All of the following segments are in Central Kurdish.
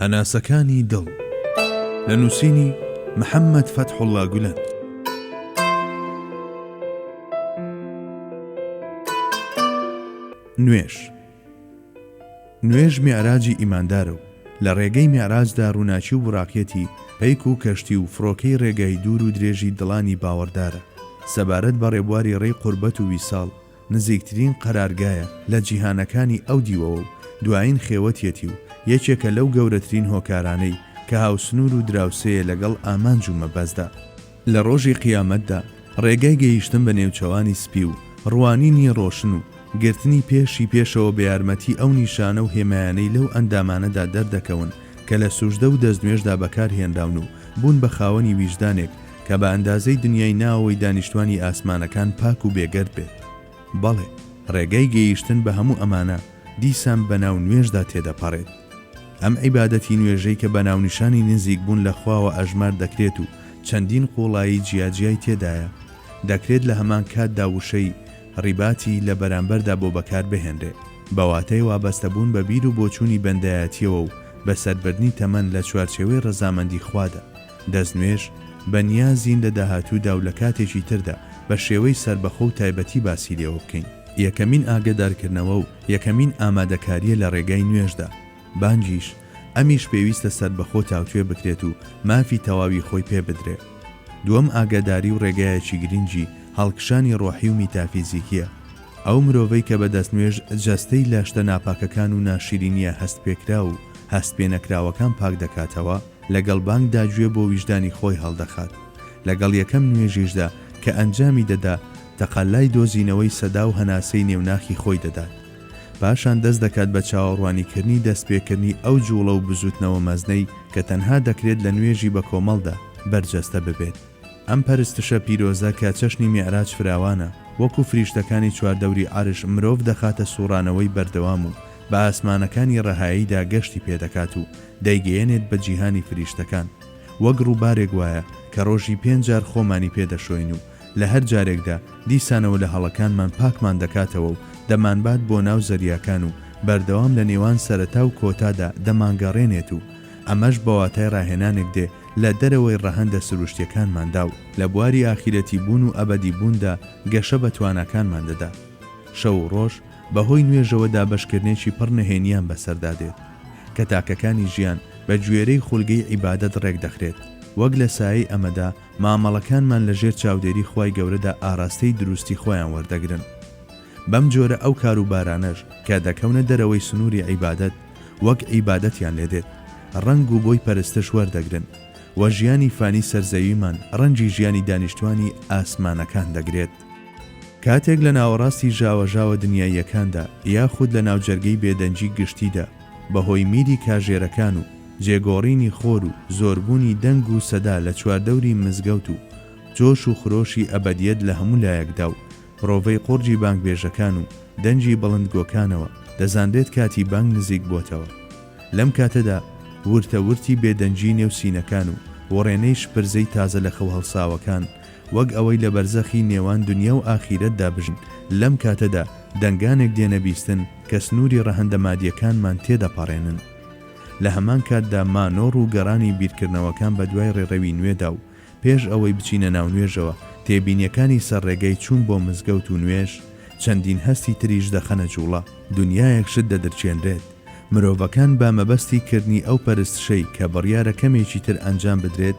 هەناسەکانی دڵ لە نووسینی محەممەد فەتحوڵڵا گولەن. نوێژ میعراجی ئیماندارە و لە ڕێگەی میعراجدا ڕووناچی و بڕاقێتی پەیک و کەشتی و فڕۆکەی ڕێگای دوور و درێژی دڵانی باوەڕدارە. سەبارەت بە ڕێبواری ڕێی قوربەت و ویساڵ نزیکترین قەرارگایە لە جیهانەکانی ئەو دیوەوە و دوایین خێوەتیەتی و یەکێکە لەو گەورەترین هۆکارانەی کە هاوسنوور و دراوسەیە لەگەڵ ئامانج و مەبەزدا. لە ڕۆژی قیامەتدا ڕێگای گەیشتن بە نێوچەوانی سپی و ڕوانینی ڕۆشن و گرتنی پێشی پێشەوە بە یارمەتی ئەو نیشانە و هێمایانەی لەو ئەندامانەدا دەردەکەون کە لە سوژدە و دەستنوێژدا بەکارهێنراون و بوون بە خاوەنی ویژدانێک کە بە ئەندازەی دنیای ناوەوەی دانیشتوانی ئاسمانەکان پاک و بێگەرد بێت. بەڵێ ڕێگای گەیشتن بە هەموو ئەمانە دیسان بەناو نوێژدا تێدەپەڕێت. ئەم عیبادەتی نوێژەی کە بەناو نیشانی نزیک بوون لە خواوە ئەژمار دەکرێت و چەندین قوڵایی جیاجیای تێدایە، دەکرێت لە هەمان کاتدا وشەی ڕیباتی لە بەرامبەردا بۆ بەکار بهێنرێ، بەواتەی وابەستەبوون بە بیر و بۆچوونی بەندایەتیەوە و بە سەربردنی تەمەن لە چوارچێوەی ڕەزامەندی خوادا. دەستنوێژ بە نیازین لە داهاتوودا و لە کاتێکی تردا بە شێوەی سربەخۆ و تایبەتی باسی لێوە بکەین. یەکەمین ئاگادارکردنەوە و یەکەمین ئامادەکاریە لە ڕێگای نوێژدا. بانگیش ئەمیش پێویستە سربەخۆ تاوتوێ بکرێت و مافی تەواوی خۆی پێ بدرێت. دووەم ئاگاداری و ڕێگایەکی گرنگی هەڵکشانی ڕۆحی و میتافیزیکیە. ئەو مرۆڤەی کە بە دەستنوێژ جەستەی لە شتە ناپاکەکان و ناشیرینیە هەست پێکرا و هەست پێنەکراوەکان پاک دەکاتەوە، لەگەڵ بانگدا گوێ بۆ ویژدانی خۆی هەڵدەخات. لەگەڵ یەکەم نوێژیشدا کە ئەنجامی دەدا تەقەلای دۆزینەوەی سەدا و هەناسەی نێوناخی خۆی دەدات. پاشان دەست دەکات بە چاوەڕوانیکردنی دەستپێکردنی ئەو جوڵە و بزوتنەوە مەزنەی کە تەنها دەکرێت لە نوێژی بە کۆمەڵدا بەرجەستە ببێت. ئەم پەرستشە پیرۆزە کە چەشنی میعراج فراوانە، وەکو فریشتەکانی چواردەوری عەرش مرۆڤ دەخاتە سوڕانەوەی بەردەوام و بە ئاسمانەکانی ڕەهاییدا گەشتی پێدەکات و دەیگەیەنێت بە جیهانی فریشتەکان. وەک ڕووبارێک وایە کە ڕۆژی 5 جار خۆمانی پێدەشۆین و لە هەر جارێکدا دیسانەوە لە هەڵەکانمان پاکمان دەکاتەوە و دەمانبات بۆ ناو زەریاکان و بەردەوام لە نێوان سەرەتا و کۆتادا دەمانگەڕێنێت و ئەمەش بەواتای ڕاهێنانێک دێ لە دەرەوەی ڕەهەندە سروشتیەکانماندا و لە بواری ئاخیرەتی بوون و ئەبەدی بووندا گەشە بە تواناکانمان دەدا. شەو و ڕۆژ بەهۆی نوێژەوەدا بەشکردنێکی پڕ نەهێنیان بەسەردادێت کە تاکەکانی ژیان بە گوێرەی خولگەی عیبادەت ڕێک دەخرێت. وەک لە سایەی ئەمەدا مامەڵەکانمان لەژێر چاودێری خوای گەورەدا ئاراستەی دروستی خۆیان وەردەگرن. بەم جۆرە ئەو کاروبارانەش کە دەکەونە دەرەوەی سنووری عیبادەت وەک عیبادەتیان لێدێت، ڕەنگ و بۆی پەرستش وەردەگرن و ژیانی فانی سەرزەویمان ڕەنگی ژیانی دانیشتوانی ئاسمانەکان دەگرێت. کاتێک لە ناوەڕاستی ژاوەژاوە دنیاییەکاندا یاخود لە ناوجەرگەی بێدەنجی گشتیدا بەهۆی میری کاژێرەکان و جێگۆڕینی خۆر و زۆربوونی دەنگ و سەدا لە چواردەوری مزگەوت و جۆش و خرۆشی ئەبەدیەت لە هەموو لایەکدا و ڕۆڤەی قورجی بانگبێژەکان و دەنجی بەڵندگۆکانەوە دەزانرێت کاتی بانگ نزیک بۆتەوە. لەم کاتەدا ورتەورتی بێدەنجی نێوسینەکان و وەڕێنەی شپرزەی تازە لە خەو هەڵساوەکان وەک ئەوەی لە بەرزەخی نێوان دنیا و ئاخیرەتدا بژن، لەم کاتەدا دەنگانێک دێنە بیستن کە سنووری ڕەهەندە مادیەکانمان تێدەپەڕێنن. لە هەمان کاتدا مانۆڕ و گەڕانی بیرکردنەوەکان بە دوای ڕێڕەوی نوێدا و پێش ئەوەی بچینە ناو نوێژەوە تێبینیەکانی سەرڕێگەی چوون بۆ مزگەوت و نوێژ چەندین هەستی تریش دەخەنە جوڵە. دنیایەک شت دەدرچێنرێت. مرۆڤەکان با مەبەستی کردنی ئەو پەرستشەی کە بڕیارە کەمێکی تر ئەنجام بدرێت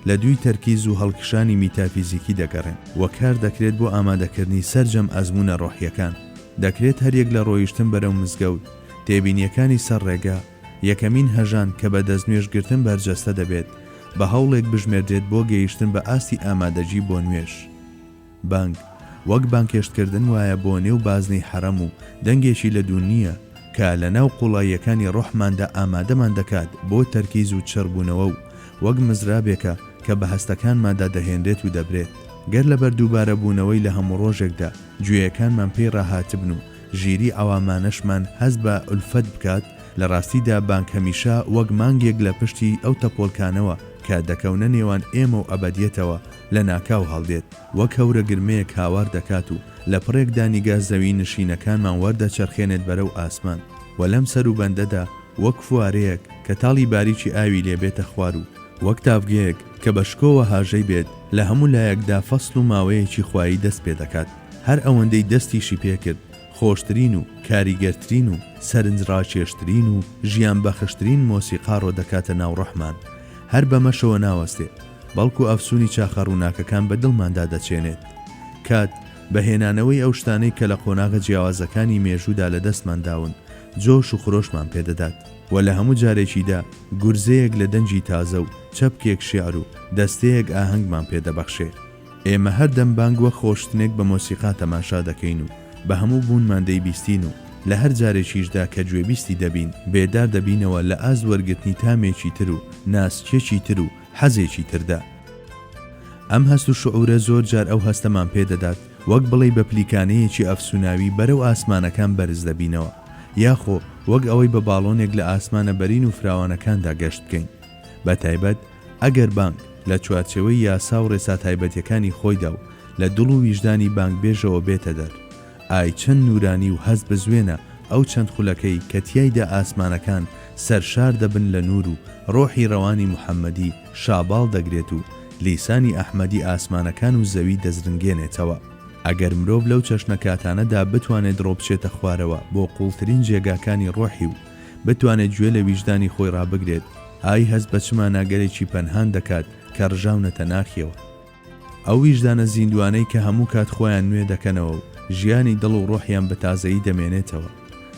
لە دووی تەرکیز و هەڵکشانی میتافیزیکی دەگەڕێن و کار دەکرێت بۆ ئامادەکردنی سەرجەم ئەزمونە ڕۆحیەکان. دەکرێت هەریەک لە ڕۆیشتن بەرەو مزگەوت تێبینیەکانی سەرڕێگا یەکەمین هەژان کە بە دەستنوێژگرتن بەرجەستە دەبێت بە هەوڵێک بژمێردرێت بۆ گەیشتن بە ئاستی ئامادەجی بۆ نوێژ. بانگ وەک بانکێشتکردن وایە بۆ نێو بازنەی حەرەم و دەنگێکی لە دوو نییە کە لە ناو قوڵاییەکانی ڕۆحماندا ئامادەمان دەکات بۆ تەرکیز و چڕبوونەوە و وەک مزرابێکە کە بە هەستەکانماندا دەهێنرێت و دەبرێت. گەر لە بەردووبارە بوونەوەی لە هەموو ڕۆژێکدا گوێیەکانمان پێی ڕاهاتبن و ژیری ئەوامانەشمان هەست بە ئولفەت بکات، لە ڕاستیدا بانک هەمیشە وەک مانگێک لە پشتی ئەو تەپۆڵکانەوە کە دەکەونە نێوان ئێمە و ئەبەدیەتەوە لە ناکاو هەڵدێت، وەک هەورە گرمەیەک هاوار دەکات و لە پڕێکدا نیگا زەوی نشینەکانمان وەردەچەرخێنێت بەرەو ئاسمان و لەم سەر و بەندەدا وەک فوارەیەک کە تاڵی باریکی ئاوی لێبێتە خوار و وەک تافگەیەک کە بە شکۆوە هاژەی بێت لە هەموو لایەکدا فەسڵ و ماوەیەکی خوایی دەست پێ دەکات. هەر ئەوەندەی دەستیشی پێکرد خۆشترین و کاریگەرترین و سەرنجڕاکێشترین و ژیان بەخشترین مۆسیقا ڕۆ دەکاتە ناو ڕەحمان، هەر بەمەشەوە ناوەستێت بەڵکو ئەفسوونی چاخە ڕووناکەکان بە دڵماندا دەچێنێت. کات بەهێنانەوەی ئەو شتانەی کە لە قۆناغە جیاوازەکانی مێژوودا لە دەستمانداون جۆش و خرۆشمان پێدەدات و لە هەموو جارێکیدا گورزەیەک لە دەنجی تازە و چەپکێک شێعر و دەستەیەک ئاهەنگمان پێدەبەخشێ. ئێمە هەردەم بانگ وەک خۆشتنێک بە مۆسیقا تەماشا دەکەین و بە هەموو بوونمان دەیبیستین و لە هەر جارێکیشدا کە گوێبیستی دەبین بێدار دەبینەوە لە ئاز وەرگرتنی تامێکی تر و ناسچێکی تر و حەزێکی تردا. ئەم هەست و شعورە زۆر جار ئەو هەستەمان پێدەدات وەک بڵێ بە پلیکانەیەکی ئەفسوناوی بەرەو ئاسمانەکان بەرز دەبینەوە، یاخۆ وەک ئەوەی بە باڵۆنێک لە ئاسمانە بەرین و فراوانەکاندا گەشت بکەین. بە تایبەت ئەگەر بانگ لە چوارچێوەی یاسا و ڕێسا تایبەتیەکانی خۆیدا و لە دڵ و ویژدانی بانگ بێژەوە بێتە دەر، ئای چەند نورانی و هەست بزوێنە ئەو چەند خولەکەی کە تیایدا ئاسمانەکان سەرشار دەبن لە نور و ڕۆحی ڕەوانی محەممەدی شاباڵ دەگرێت و لیسانی ئەحمەدی ئاسمانەکان و زەوی دەزرنگێنێتەوە. ئەگەر مرۆڤ لەو چەشنەکاتانەدا بتوانێت ڕۆ بچێتە خوارەوە بۆ قوڵترین جێگاکانی ڕۆحی و بتوانێت گوێ لە ویژدانی خۆی ڕابگرێت، ئای هەست بە چما ناگەرێکی پەنهان دەکات کە ڕژاونەتە ناخیەوە. ئەو ویژدانە زیندوانەی کە هەموو کات خۆیان نوێ دەکەنەوە و ژیانی دڵ و ڕۆحیان بە تازەیی دەمێنێتەوە.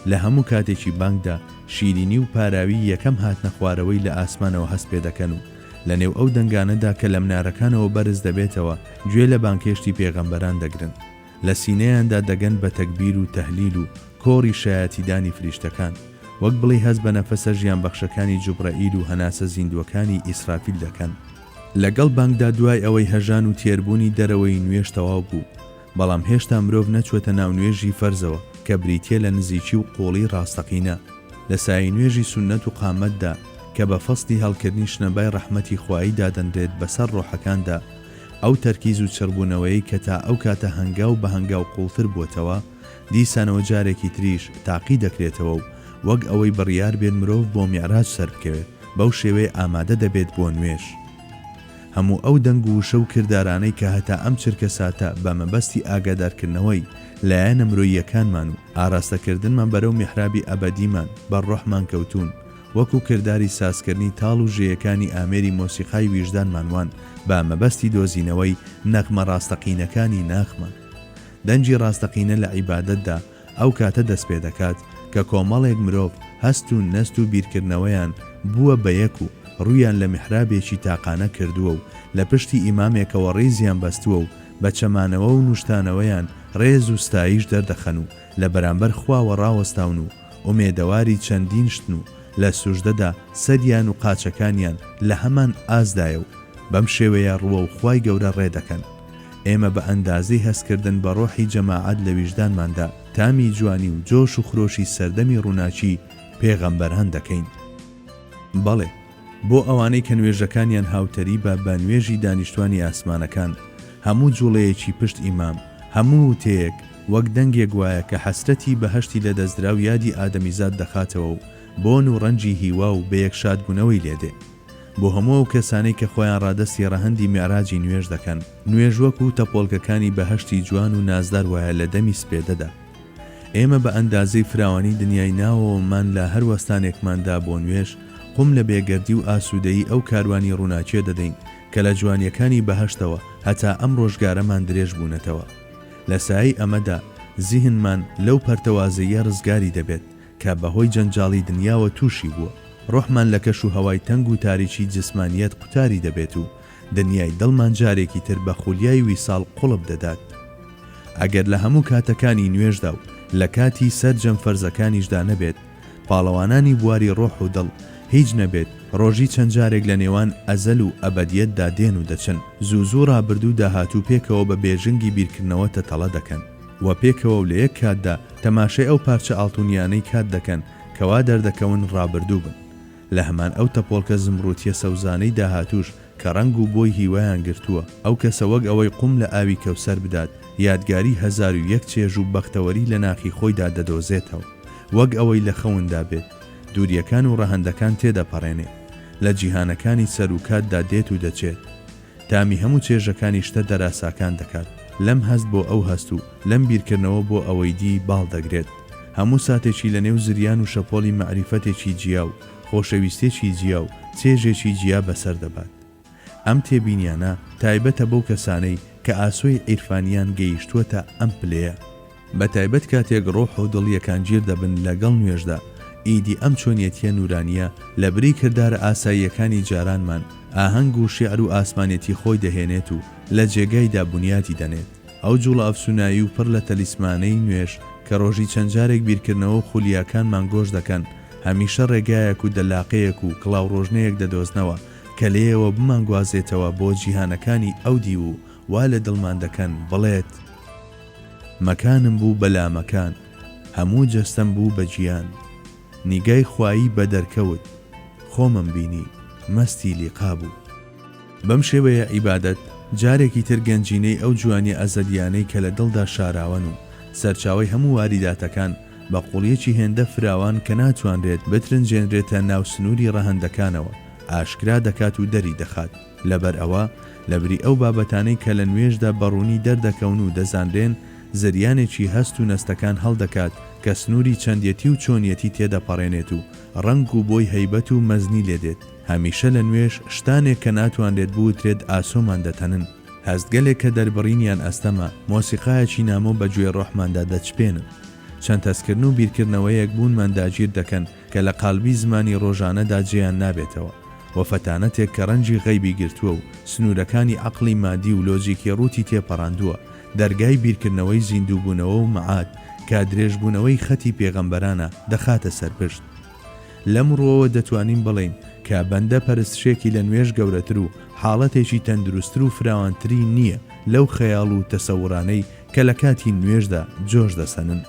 لە هەموو کاتێکی بانگدا شیرینی و پاراوی یەکەم هاتنە خوارەوەی لە ئاسمانەوە هەست پێ دەکەن و لە نێو ئەو دەنگانەدا کە لە منارەکانەوە بەرز دەبێتەوە گوێ لە بانکێشتی پێغەمبەران دەگرن، لە سینەیاندا دەگەن بە تەکبیر و تەهلیل و کۆڕی شایەتیدانی فریشتەکان، وەک بڵێ هەست بە نەفەسە ژیان بەخشەکانی جوبرەئیل و هەناسە زیندوەکانی ئیسرافیل دەکەن. لەگەڵ بانگدا دوای ئەوەی هەژان و تێربوونی دەرەوەی نوێژ تەواو بوو، بەڵام هێشتا مرۆڤ نەچوەتە ناو نوێژی فەرزەوە کە بریتیە لە نزیکی و قۆڵی ڕاستەقینە لە سای نوێژی سونەت و قامەتدا کە بە فەستی هەڵکردنی شنەبای ڕەحمەتی خوایی دادەنرێت بەسەر ڕۆحەکاندا. ئەو تەرکیز و چربوونەوەی کە تا ئەو کاتە هەنگا و بە هەنگا و قوڵتر بووتەوە دیسانەوە جارێکی تریش تاقی دەکرێتەوە و وەک ئەوەی بڕیار بێت مرۆڤ بۆ میعراج سەر بکەوێت بەو شێوەیە ئامادە دەبێت بۆ نوێژ. هەموو ئەو دەنگ و شەو کردارانەی کە هەتا ئەم چرکە ساتە بە مەبەستی ئاگادارکردنەوەی لایەنە مرۆییەکانمان و ئاراستەکردنمان بەرەو میحرابی ئەبەدیمان بەڕۆحمان کەوتون، وەکو کردداری سازکردنی تاڵ و ژێیەکانی ئامێری مۆسیقای ویژدانمانوان بە مەبەستی دۆزینەوەی نەغمە ڕاستەقینەکانی ناخمان. دەنجی ڕاستەقینە لە عیبادەتدا ئەو کاتە دەست پێ دەکات کە کۆمەڵێک مرۆڤ هەست و نەست و بیرکردنەوەیان بووە بە یەک و ڕوویان لە میحرابێکی تاقانە کردووە و لە پشتی ئیمامێکەوە ڕێزیان بەستووە و بە چەمانەوە و نوشتانەوەیان ڕێز و ستایش دەردەخەن و لە بەرامبەر خواوە ڕاوەستاون و ئومێدەواری چەندین شتن و لە سوژدەدا سەریان و قاچەکانیان لە هەمان ئازدایە و بەم شێوەیە ڕووە و خوای گەورە ڕێدەکەن. ئێمە بە ئەندازەی هەستکردن بە ڕۆحی جەماعەت لە ویژدانماندا تامی جوانی و جۆش و خرۆشی سەردەمی ڕووناچی پێغەمبەران دەکەین. بەڵێ بۆ ئەوانەی کە نوێژەکانیان هاوتەری بە نوێژی دانیشتوانی ئاسمانەکان، هەموو جوڵەیەکی پشت ئیمام، هەموو تێک وەک دەنگێک وایە کە حەسرەتی بەهەشتی لە دەستدرا و یادی ئادەمیزاد دەخاتەوە و بۆن و ڕەنجی هیوا و بە یەک شادبوونەوەی لێدێ. بۆ هەموو ئەو کەسانەی کە خۆیان ڕادەستی ڕەهەندی میعراجی نوێژ دەکەن، نوێژ وەکو تەپۆڵکەکانی بەهەشتی جوان و نازدار وایە لە دەمی سپێدەدا. ئێمە بە ئەندازەی فراوانی دنیای ناوەوەمان لە هەر وەستانێکماندا بۆ نوێژ قوم لە بێگەردی و ئاسوودەیی ئەو کاروانی ڕووناچێ دەدەین کە لە جوانیەکانی بەهەشتەوە هەتا ئەم ڕۆژگارەمان درێژ بوونەتەوە. لە سایی ئەمەدا زیهنمان لەو پەرتەوازەیە ڕزگاری دەبێت کە بەهۆی جەنجاڵی دنیاوە تووشی بووە. ڕۆحمان لە کەش و هەوای تەنگ و تاریکی جسمانیەت قوتاری دەبێت و دنیای دڵمان جارێکی تر بە خولیای ویساڵ قوڵب دەدات. ئەگەر لە هەموو کاتەکانی نوێژدا و لە کاتی سەرجەم فەرزەکانیشدا نەبێت، پاڵەوانانی بواری ڕۆح و دڵ هیچ نەبێت، ڕۆژی چەند جارێک لە نێوان ئەزەل و ئەبەدیەتدا دێن و دەچن، زوو ڕابردوو داهاتوو پێکەوە بە بێژنگی بیرکردنەوە تەتەڵە دەکەن و پێکەوە و لە یەک کاتدا تەماشای ئەو پارچە ئاڵتونیانەی کات دەکەن کەوا دەردەکەون ڕابردوو بن. لە هەمان ئەو تەپۆڵکە زمڕوتیە سەوزانەی داهاتوش کە ڕەنگ و بۆی هیوایان گرتووە، ئەو کەسە وەک ئەوەی قوم لە ئاوی کەوسەر بدات یادگاری 1001 چێژ و بەختەوەری لە ناخی خۆیدا دەدۆزێتەوە، وەک ئەوەی لە خەوندا بێت دووریەکان و ڕەهەندەکان تێدەپەڕێنێ، لە جیهانەکانی سەرروکاتدا دێت و دەچێت، تامی هەموو چێژەکانی شتە دەراساکان دەکات، لەم هەست بۆ ئەو هەست و لەم بیرکردنەوە بۆ ئەوەی دی باڵ دەگرێت، هەموو ساتێکی لە نێو زریان و شەپۆلی مەعریفەتێکی جیا و خۆشەویستێکی جیا و چێژێکی جیا بەسەر دەبات. ئەم تێبینیانە تایبەتە بەو کەسانەی کە ئاسۆی عیرفانیان گەیشتووەتە ئەم پلەیە، بە تایبەت کاتێک ڕۆح و دڵ یەکانگیر دەبن لەگەڵ نوێژدا. ئیدی ئەم چۆنیەتیە نورانیە لە بری کردارە ئاساییەکانی جارانمان ئاهەنگ و شێعر و ئاسمانێتی خۆی دەهێنێت و لە جێگایدا بنیاتی دەنێت. ئەو جوڵە ئەفسونایی و پڕ لە تەلیسمانەی نوێژ کە ڕۆژی چەند جارێک بیرکردنەوە و خولیاکانمان گۆش دەکەن، هەمیشە ڕێگایەک و دەلاقەیەک و کڵاو ڕۆژنەیەک دەدۆزنەوە کە لێیەوە بمانگوازێتەوە بۆ جیهانەکانی ئەو دی و وا لە دڵمان دەکەن بڵێت مەکانم بوو بەلا مەکان، هەموو جەستەم بوو بە گیان، نیگای خوایی بە دەرکەوت، خۆمم بینی مەستی لیقا بوو. بەم شێوەیە عیبادەت جارێکی تر گەنجینەی ئەو جوانی ئەزەدیانەی کە لە دڵدا شاراون و سەرچاوی هەموو واریداتەکان بە قوڵیەکی هێندە فراوان کە ناتوانرێت بترنجێنرێتە ناو سنووری ڕەهەندەکانەوە ئاشکرا دەکات و دەری دەخات. لەبەر ئەوە لەبری ئەو بابەتانەی کە لە نوێژدا بەڕوونی دەردەکەون و دەزانرێن زریانێکی هەست و نەستەکان هەڵدەکات کە سنووری چەندێتی و چۆنیەتی تێدەپەڕێنێت و ڕنگ و بۆی هەیبەت و مەزنی لێدێت. هەمیشە لە نوێژ شتانێک کە ناتوانرێت بوترێت ئاسۆمان دەتەنن. هەستگەلێک کە دەربڕینیان ئەستەمە مۆسیقایەکی نامۆ بەگوێ ڕۆحماندا دەچپێنن. چەند تەسکردن و بیرکردنەوەیەک بوونمان داگیر دەکەن کە لە قالبی زمانی ڕۆژانەدا جێیان نابێتەوە. وەفەتانەتێک کە ڕەنجی غەیبی گرتووە و سنوورەکانی عەقڵی مادی و لۆجیکی ڕووتی تێپەڕاندووە، دەرگای بیرکردنەوەی زیندووبوونەوە و مەعاد کە درێژبوونەوەی خەتی پێغەمبەرانە دەخاتە سەرپشت. لەم ڕۆوە دەتوانین بڵێین کە بەندە پەرستشێکی لە نوێژ گەورەتر و حاڵەتێکی تەندروستتر و فراوانتری نییە لەو خەیاڵ و تەسەورانەی کە لە کاتی نوێژدا جۆش دەسەنن.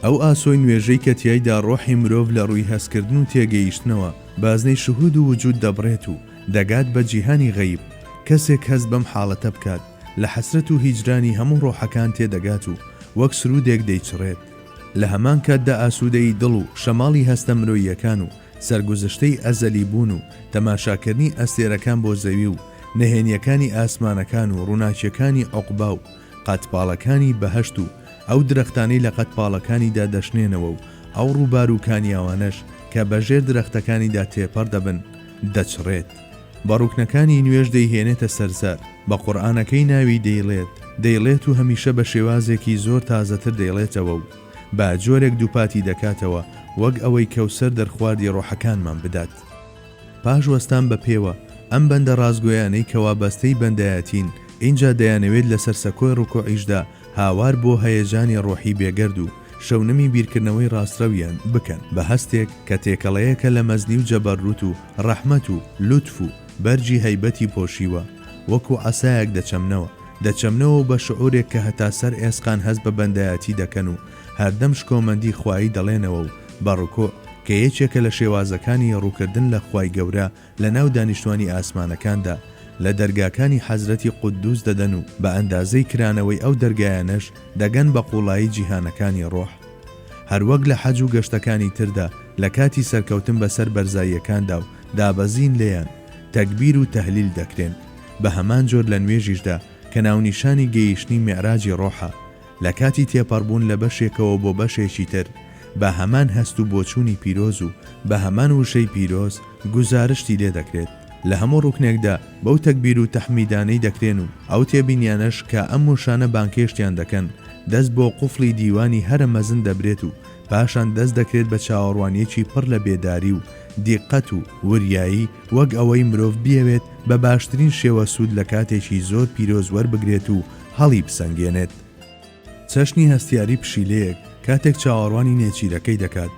ئەو ئاسۆی نوێژەی کە تیایدا ڕۆحی مرۆڤ لە ڕووی هەستکردن و تێگەیشتنەوە بازنەی شهود و وجود دەبڕێت و دەگات بە جیهانی غەیب. کەسێک هەست بەم حاڵەتە بکات لە حەسرەت و هیجرانی هەموو ڕۆحەکان تێدەگات و وەک سرودێک دەیچڕێت. لە هەمان کاتدا ئاسوودەی دڵ و شەماڵی هەستە مرۆییەکان و سەرگوزشتەی ئەزەلی بوون و تەماشاکردنی ئەستێرەکان بۆ زەوی و نەهێنیەکانی ئاسمانەکان و ڕووناچیەکانی عوقبا و قەتپاڵەکانی بەهەشت و ئەو درەختانەی لە قەتپاڵەکانیدا دەشنێنەوە و ئەو ڕووبار و کانیاوانەش کە بەژێر درەختەکانیدا تێپەڕ دەبن دەچڕێت. بە ڕوکنەکانی نوێژ دەیهێنێتە سەرزار، بە قورئانەکەی ناوی دەیڵێت و هەمیشە بە شێوازێکی زۆر تازەتر دەیڵێتەوە و با جۆرێک دووپاتی دەکاتەوە وەک ئەوەی کەوسەر دەرخواردی ڕۆحەکانمان بدات. پاش وەستان بە پێوە ئەم بەندە ڕازگۆیانەی کەوا بەستەی بەندایەتین اینجا دەیانەوێت لە سەرسەکۆی ڕوکوعیشدا هاوار بۆ هەیەجانی ڕۆحی بێگەرد و شەونمی بیرکردنەوەی ڕاستڕەویان بکەن بە هەستێک کە تێکەڵەیەکە لە مەزنی و جەبەڕوت و ڕەحمەت و لوتف و بەرجی هەیبەتی پۆشیوە، وەکو عەسایەک دەچەمنەوە بە شعورێک کە هەتا سەر ئێسقان هەست بە بەندایەتی دەکەن و هەردەم شکۆمەندی خوایی دەڵێنەوە و بەڕوکۆ کە یەکێکە لە شێوازەکانی ڕووکردن لە خوای گەورە لە ناو دانیشتوانی ئاسمانەکاندا لە دەرگاکانی حەزرەتی قودوس دەدەن و بە ئەندازەی کرانەوەی ئەو دەرگایانەش دەگەن بە قوڵایی جیهانەکانی ڕۆح. هەروەک لە حەج و گەشتەکانی تردا لە کاتی سەرکەوتن بەسەر بەرزاییەکاندا و دابەزین لێیان تەکبیر و تەهلیل دەکرێن. بە هەمان جۆر لە نوێژیشدا کە ناونیشانی گەیشتنی میعراجی ڕۆحە، لە کاتی تێپەڕبوون لە بەشێکەوە بۆ بەشێکی تر بە هەمان هەست و بۆچوونی پیرۆز و بە هەمان وشەی پیرۆز گوزارشتی لێ دەکرێت. لە هەموو ڕوکنێکدا بەو تەکبیر و تەحمیدانەی دەکرێن و ئەو تێبینیانەش کە ئەم وشانە بانکێشتیان دەکەن دەست بۆ قوفڵی دیوانی هەرە مەزن دەبرێت و پاشان دەست دەکرێت بە چاوەڕوانیەکی پڕ لە بێداری و دیقەت و وریایی وەک ئەوەی مرۆڤ بیەوێت بە باشترین شێوە سوود لە کاتێکی زۆر پیرۆز وەربگرێت و هەڵی بسەنگێنێت. چەشنی هەستیاری پشیلەیەک کاتێک چاوەڕوانی نێچیرەکەی دەکات،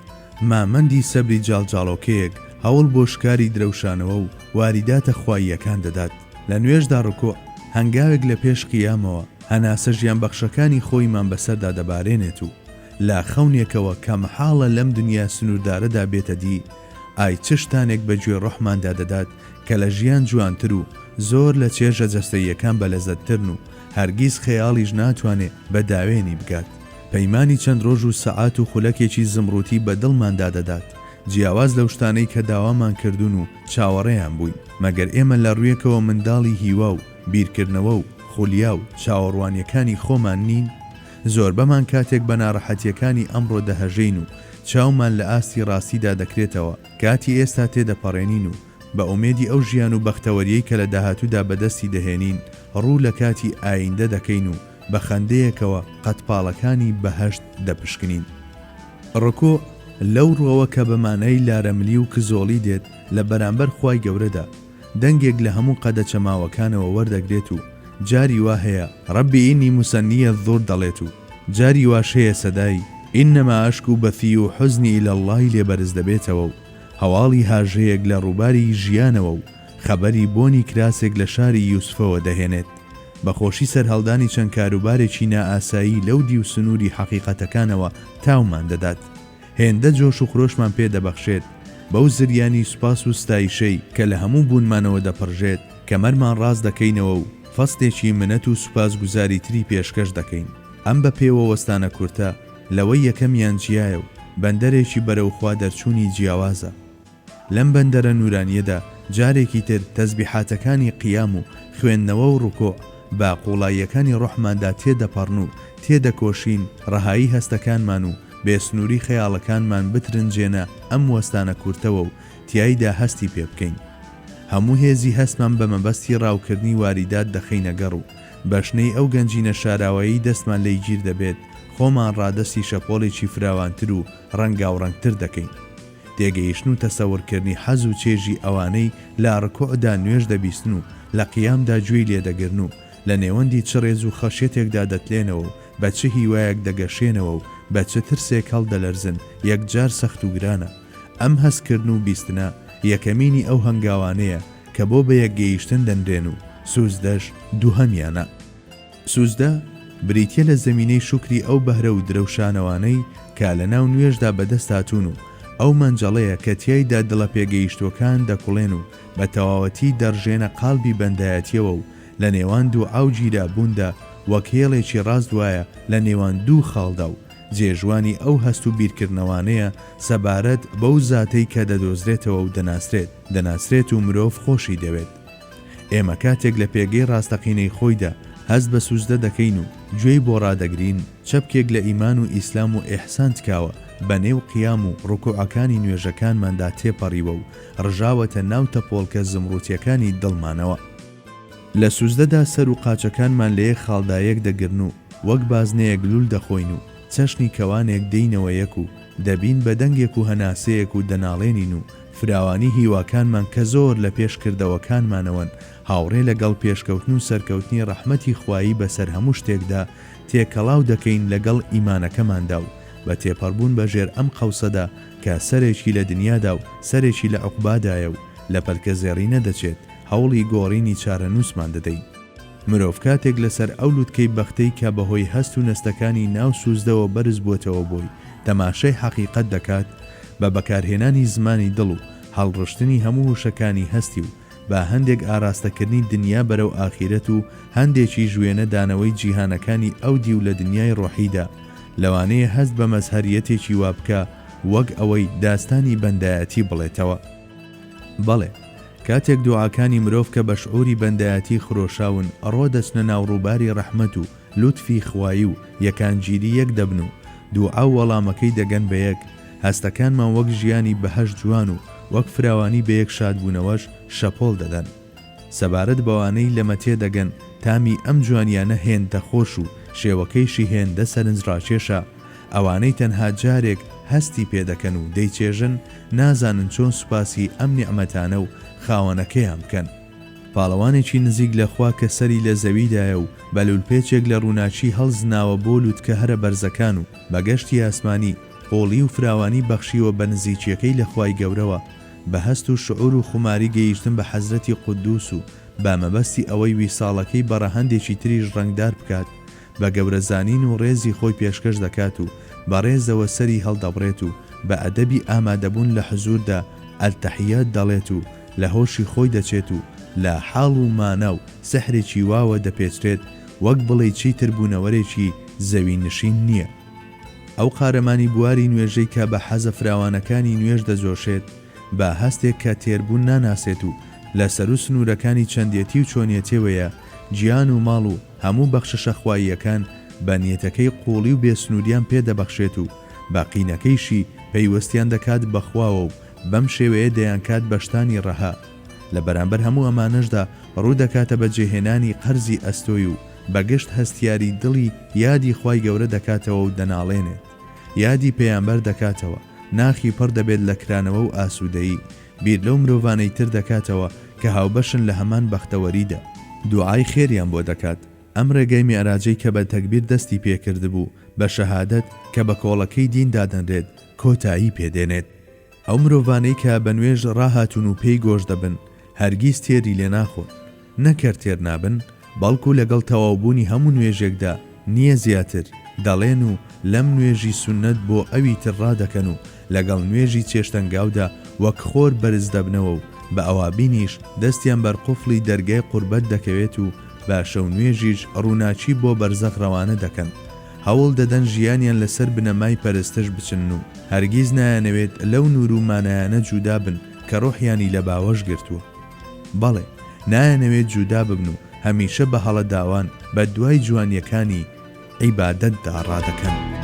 مامەندی سەبری جاڵجاڵۆکەیەک هەوڵ بۆ شکاری درەوشانەوە و واریداتە خواییەکان دەدات. لە نوێژدا ڕوکۆ هەنگاوێک لە پێش قیامەوە هەناسە ژیان بەخشەکانی خۆیمان بەسەردا دەبارێنێت و لا خەونێکەوە کە مەحاڵە لەم دنیا سنووردارەدا بێتە دی، ئای چ شتانێک بەگوێ ڕۆحماندا دەدات کە لە ژیان جوانتر و زۆر لە چێژە جەستەییەکان بەلەزەتترن و هەرگیز خەیاڵیش ناتوانێت بە داوێنی بگات. پەیمانی چەند ڕۆژ و سەعات و خولەکێکی زمڕوتی بە دڵماندا دەدات جیاواز لەو شتانەی کە داوامان کردوون و چاوەڕێیان بووین، مەگەر ئێمە لە ڕوویەکەوە منداڵی هیوا و بیرکردنەوە و خولیا و چاوەڕوانیەکانی خۆمان نین؟ زۆر بەمان کاتێک بە ناڕەحەتیەکانی ئەمڕۆ دەهەژین و چاومان لە ئاستی ڕاستیدا دەکرێتەوە، کاتی ئێستا تێدەپەڕێنین و بە ئومێدی ئەو ژیان و بەختەوەریەی کە لە داهاتوودا بەدەستی دەهێنین ڕوو لە کاتی ئایندە دەکەین و بە خەندەیەکەوە قەتپاڵەکانی بەهەشت دەپشکنین. ڕکۆ لەو ڕۆوە کە بەمانای لارەملی و کزۆڵی دێت لە بەرامبەر خوای گەورەدا دەنگێک لە هەموو قەدە چەماوەکانەوە وەردەگرێت و جاری وا هەیە ڕەبی ئینی موسەنیە زۆر دەڵێت و جاری واشەیە سەدای ئینەما ئەشک و بەفی و حوزنی لە اللهی لێبەرز دەبێتەوە و هەواڵی هاژەیەک لە ڕووباری ژیانەوە و خەبەری بۆنی کراسێک لە شاری یوسفەوە دەهێنێت. بەخۆشی سەرهەڵدانی چەند کاروبارێکی نائاسایی لەو دی و سنووری حەقیقەتەکانەوە تاومان دەدات. هێندە جۆش و خرۆشمان پێ دەبەخشێت بەو زریانی سوپاس و ستایشەی کە لە هەموو بوونمانەوە دەپڕژێت کەمەرمان ڕاست دەکەینەوە و فەستێکی منەت و سوپاسگوزاری تری پێشکەش دەکەین. ئەم بە پێوە وەستانە کورتە لەوەی یەکەمیان جیایە و بەندەرێکی بەرەوخوا دەرچوونی جیاوازە. لەم بەندەرە نورانیەدا جارێکی تر تەسبیحاتەکانی قیام و خوێندنەوە و ڕوکۆ با قوڵاییەکانی ڕۆحماندا تێدەپەڕن و تێدەکۆشین ڕەهایی هەستەکانمان و بێسنووری خەیاڵەکانمان بترنجێنە ئەم وەستانە کورتەوە و تیایدا هەستی پێ بکەین. هەموو هێزی هەستمان بە مەبەستی ڕاوکردنی واریدات دەخینە گەڕ و بەشنەی ئەو گەنجینە شاراوایی دەستمان لێی گیر دەبێت خۆمان ڕادەستی شەپۆڵێکی فراوانتر و ڕەنگاوڕەنگتر دەکەین. تێگەیشتن و تەسەورکردنی حەز و چێژی ئەوانەی لە ڕکوعدا نوێژ دەبیستن و لە قیامدا گوێی لێدەگرن و لە نێوەندی چ ڕێز و خەشێتێکدا دەتلێنەوە و بە چ هیوایەک دەگەشێنەوە و بە چ ترسێک هەڵدەلەرزن یەکجار سەخت و گرانە. ئەم هەستکردن و بیستنە یەکەمینی ئەو هەنگاوانەیە کە بۆ بە یەکگەیشتن دەنرێن و سوزدەش دووهەمیانە. سوزدە بریتیە لە زەمینەی شوکری ئەو بەهرە و درەوشانەوانەی کە لە ناو نوێژدا بەدەست هاتوون و ئەو مەنجەڵەیە کە تیایدا دڵە پێگەیشتوەکان دەکوڵێن و بە تەواوەتی دەڕژێنە قالبی بەندایەتیەوە و لە نێوان دوو ئاوجیدا بووندا وەک هێڵێکی ڕاست وایە لە نێوان دوو خاڵدا و جێژوانی ئەو هەست و بیرکردنەوانەیە سەبارەت بەو زاتەی کە دەدۆزرێتەوە و دەناسرێت و مرۆڤ خۆشی دەوێت. ئێمە کاتێک لە پێگەی ڕاستەقینەی خۆیدا هەست بە سوزدە دەکەین و گوێی بۆ ڕادەگرین چەپکێک لە ئیمان و ئیسلام و ئیحسان تکاوە بە نێو قیام و ڕکوعەکانی نوێژەکانماندا تێپەڕیوە و ڕژاوەتە ناو تەپۆڵکە زمڕوتیەکانی دڵمانەوە. لە سوزدەدا سەر و قاچەکانمان لە یەک خاڵدایەک دەگرن و وەک بازنەیەک لول دەخۆین و چەشنی کەوانێک دەینەوە یەک و دەبین بە دەنگێک و هەناسەیەک و دەناڵێنین و فراوانی هیواکانمان کە زۆر لە پێشکردەوەکانمانەوەن هاوڕێ لەگەڵ پێشکەوتن و سەرکەوتنی ڕەحمەتی خوایی بەسەر هەموو شتێکدا تێکەڵاو دەکەین لەگەڵ ئیمانەکەماندا و بە تێپەڕبوون بەژێر ئەم قەوسەدا کە سەرێکی لە دنیادا و سەرێکی لە عوقبادایە و لە پەلکە زێڕینە دەچێت هەوڵی گۆڕینی چارەنووسمان دەدەین. مرۆڤ کاتێک لەسەر ئەو لووتکەی بەختەی کە بەهۆی هەست و نەستەکانی ناو سوزدەوە بەرز بووتەوە بۆی تەماشای حەقیقەت دەکات بە بەکارهێنانی زمانی دڵ و هەڵڕشتنی هەموو وشەکانی هەستی و با هەندێک ئاراستەکردنی دنیا بەرەو ئاخیرەت و هەندێکی ژوێنە دانەوەی جیهانەکانی ئەو دی و لە دنیای ڕۆحیدا لەوانەیە هەست بە مەزهەریەتێکی وابکە وەک ئەوەی داستانی بەندایەتی بڵێتەوە. بەڵێ کاتێک دوعاکانی مرۆڤ کە بە شعوری بەندایەتی خرۆشاون ئەڕۆ دەچنە ناوڕووباری ڕەحمەت و لوتفی خوایی و یەکانگیری یەک دەبن و دوعا و وەڵامەکەی دەگەن بە یەک. هەستەکانمان وەک ژیانی بەهەش جوان و وەک فراوانی بە یەک شادبوونەوەش شەپۆڵ دەدەن. سەبارەت بەوانەی لەمە تێدەگەن تامی ئەم جوانیانە هێندە خۆش و شێوەکەیشی هێندە سەرنجڕاکێشە ئەوانەی تەنها جارێک هەستی پێدەکەن و دەیچێژن نازانن چۆن سوپاسی ئەم نیعمەتانە و خاوەنەکەیان بکەن. پاڵەوانێکی نزیک لەخوا کە سەری لە زەویدایە و بەلولپێچێک لە ڕووناچی هەڵزناوە بۆ لووتکە هەرە بەرزەکان و بەگەشتی ئاسمانی قۆڵی و فراوانی بەخشیوە بە نزیکیەکەی لە خوای گەورەوە بە هەست و شعور و خماری گەیشتن بە حەزرەتی قودوس و بە مەبەستی ئەوەی ویساڵەکەی بەڕەهەندێکی تریش ڕنگدار بکات بە گەورەزانین و ڕێزی خۆی پێشکەش دەکات و بە ڕێزەوە سەری هەڵدەبڕێت و بە ئەدەبی ئامادەبوون لە حزوردا ئەلتەحیات دەڵێت و لە هۆشی خۆی دەچێت و لە حاڵ و مانە و سەحرێکی واوە دەپێچرێت وەک بڵێ چیتر بوونەوەرێکی زەوی نشین نییە. ئەو قارەمانی بواری نوێژەی کە بە حەزە فراوانەکانی نوێژ دەجۆشێت بە هەستێک کە تێربوون ناناسێت و لە سەر و سنوورەکانی چەندێتی و چۆنیەتێوەیە گیان و ماڵ و هەموو بەخشە خواییەکان بە نیەتەکەی قوڵی و بێسنووریان پێدەبەخشێت و باقینەکەیشی پەیوەستیان دەکات بەخواوە و بەم شێوەیە دەیانکات بەشتانی ڕەها. لە بەرامبەر هەموو ئەمانەشدا ڕوو دەکاتە بە جێهێنانی قەرزی ئەستۆی و بەگشت هەستیاری دڵی یادی خوای گەورە دەکاتەوە و دەناڵێنێت، یادی پێیانبەر دەکاتەوە، ناخی پڕ دەبێت لە کرانەوە و ئاسوودەیی، بیر لەو مرۆڤانەی تر دەکاتەوە کە هاوبەشن لە هەمان بەختەوەریدا، دوعای خێریان بۆ دەکات. ئەم ڕێگەی میعراجەی کە بە تەکبیر دەستی پێکرد بوو بە شەهادەت کە بە کۆڵەکەی دین دادەنرێت کۆتایی پێدێنێت. ئەو مرۆڤانەی کە بە نوێژ ڕاهاتون و پێی گۆش دەبن هەرگیز تێری لێ ناخۆن، نەکرد تێر نابن، بەڵکو لەگەڵ تەواوبوونی هەموو نوێژێکدا نییە زیاتر دەڵێن و لەم نوێژی سونەت بۆ ئەوی تر ڕادەکەن و لەگەڵ نوێژی چێشتەنگاودا وەک خۆر بەرز دەبنەوە و بە ئەوابینیش دەستیان بەرقوفڵی دەرگای قوربەت دەکەوێت و بە شەو نوێژیش ڕووناچی بۆ بەرزەخ ڕەوانە دەکەن، هەوڵ دەدەن ژیانیان لەسەر بنەمای پەرستش بچن و هەرگیز نایانەوێت لەو نور و مانایانە جودا بن کە ڕۆحیانی لە باوەش گرتووە. بەڵێ نایانەوێت جودا ببن و هەمیشە بە هەڵە داوان بە دوای جوانیەکانی عیبادەتدا ڕادەکەن.